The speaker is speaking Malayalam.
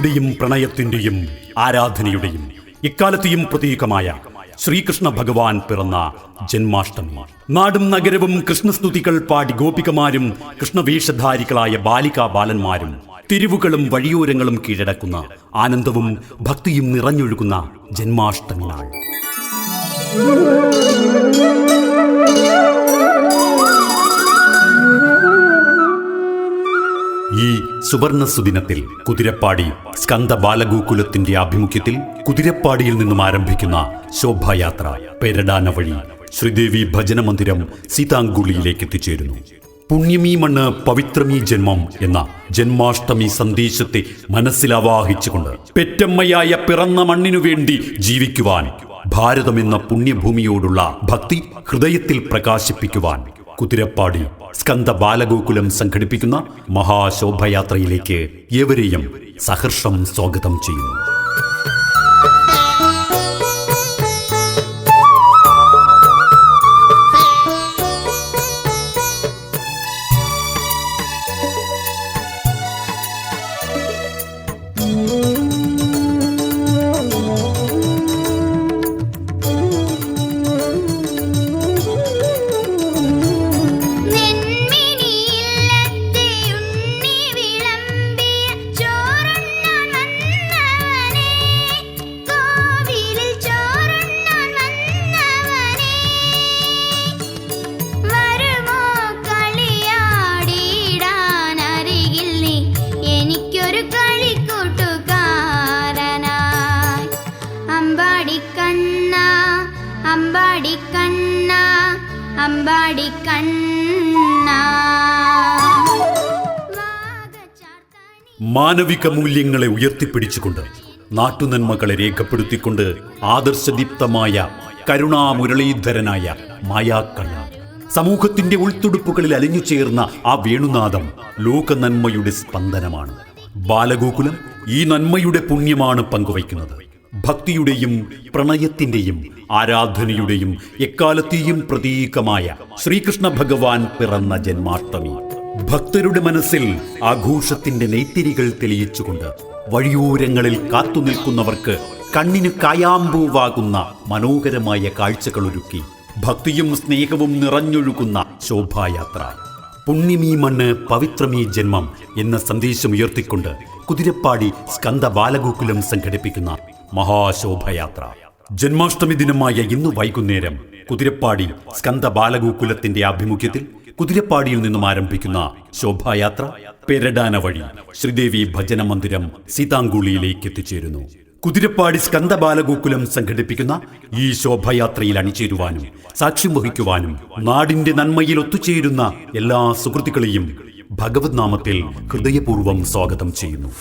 ഭക്തിയുടെയും പ്രണയത്തിന്റെയും ആരാധനയുടെയും എക്കാലത്തെയും പ്രതീകമായ ശ്രീകൃഷ്ണ ഭഗവാൻ പിറന്ന ജന്മാഷ്ടമി. നാടും നഗരവും കൃഷ്ണസ്തുതികൾ പാടി ഗോപികമാരും കൃഷ്ണവേഷധാരികളായ ബാലികാ ബാലന്മാരും തെരുവുകളും വഴിയോരങ്ങളും കീഴടക്കുന്ന ആനന്ദവും ഭക്തിയും നിറഞ്ഞൊഴുകുന്ന ജന്മാഷ്ടമി നാൾ. ഈ സുവർണ സുദിനത്തിൽ കുതിരപ്പാടി സ്കന്ദ ബാലഗോകുലത്തിന്റെ ആഭിമുഖ്യത്തിൽ കുതിരപ്പാടിയിൽ നിന്നും ആരംഭിക്കുന്ന ശോഭായാത്ര പേരഡാന വഴി ശ്രീദേവി ഭജന മന്ദിരം സീതാങ്കുളിയിലേക്ക് എത്തിച്ചേരുന്നു. പുണ്യമീ മണ്ണ് പവിത്രമീ ജന്മം എന്ന ജന്മാഷ്ടമി സന്ദേശത്തെ മനസ്സിലാവാഹിച്ചുകൊണ്ട് പെറ്റമ്മയായ പിറന്ന മണ്ണിനു വേണ്ടി ജീവിക്കുവാൻ, ഭാരതമെന്ന പുണ്യഭൂമിയോടുള്ള ഭക്തി ഹൃദയത്തിൽ പ്രകാശിപ്പിക്കുവാൻ കുതിരപ്പാടി സ്കന്ദ ബാലഗോകുലം സംഘടിപ്പിക്കുന്ന മഹാശോഭയാത്രയിലേക്ക് ഏവരെയും സഹർഷം സ്വാഗതം ചെയ്യുന്നു. മാനവിക മൂല്യങ്ങളെ ഉയർത്തിപ്പിടിച്ചുകൊണ്ട്, നാട്ടുനന്മകളെ രേഖപ്പെടുത്തിക്കൊണ്ട് ആദർശദീപ്തമായ കരുണാമുരളീധരനായ മായാക്കണ്ണ, സമൂഹത്തിന്റെ ഉൾത്തുടുപ്പുകളിൽ അലിഞ്ഞു ചേർന്ന ആ വേണുനാദം ലോകനന്മയുടെ സ്പന്ദനമാണ്. ബാലഗോകുലം ഈ നന്മയുടെ പുണ്യമാണ് പങ്കുവയ്ക്കുന്നത്. ഭക്തിയുടെയും പ്രണയത്തിന്റെയും ആരാധനയുടെയും എക്കാലത്തെയും പ്രതീകമായ ശ്രീകൃഷ്ണ ഭഗവാൻ പിറന്ന ജന്മാഷ്ടമി ഭക്തരുടെ മനസ്സിൽ ആഘോഷത്തിന്റെ നെയ്ത്തിരികൾ തെളിയിച്ചുകൊണ്ട് വഴിയോരങ്ങളിൽ കാത്തുനിൽക്കുന്നവർക്ക് കണ്ണിന് കായാമ്പൂവാകുന്ന മനോഹരമായ കാഴ്ചകളൊരുക്കി ഭക്തിയും സ്നേഹവും നിറഞ്ഞൊഴുകുന്ന ശോഭായാത്ര. പുണ്യമീ മണ്ണ് പവിത്രമീ ജന്മം എന്ന സന്ദേശം ഉയർത്തിക്കൊണ്ട് കുതിരപ്പാടി സ്കന്ദ ബാലഗോകുലം സംഘടിപ്പിക്കുന്ന മഹാശോഭയാത്ര ജന്മാഷ്ടമി ദിനമായ ഇന്ന് വൈകുന്നേരം കുതിരപ്പാടി സ്കന്ദ ബാലഗോകുലത്തിന്റെ ആഭിമുഖ്യത്തിൽ കുതിരപ്പാടിയിൽ നിന്നും ആരംഭിക്കുന്ന ശോഭായാത്ര പേരഡാന വഴി ശ്രീദേവി ഭജന മന്ദിരം സീതാങ്കുളിയിലേക്ക് എത്തിച്ചേരുന്നു. കുതിരപ്പാടി സ്കന്ദ ബാലഗോകുലം സംഘടിപ്പിക്കുന്ന ഈ ശോഭയാത്രയിൽ അണിചേരുവാനും സാക്ഷ്യം വഹിക്കുവാനും നാടിന്റെ നന്മയിൽ ഒത്തുചേരുന്ന എല്ലാ സുഹൃത്തുക്കളെയും ഭഗവത് നാമത്തിൽ ഹൃദയപൂർവ്വം സ്വാഗതം ചെയ്യുന്നു.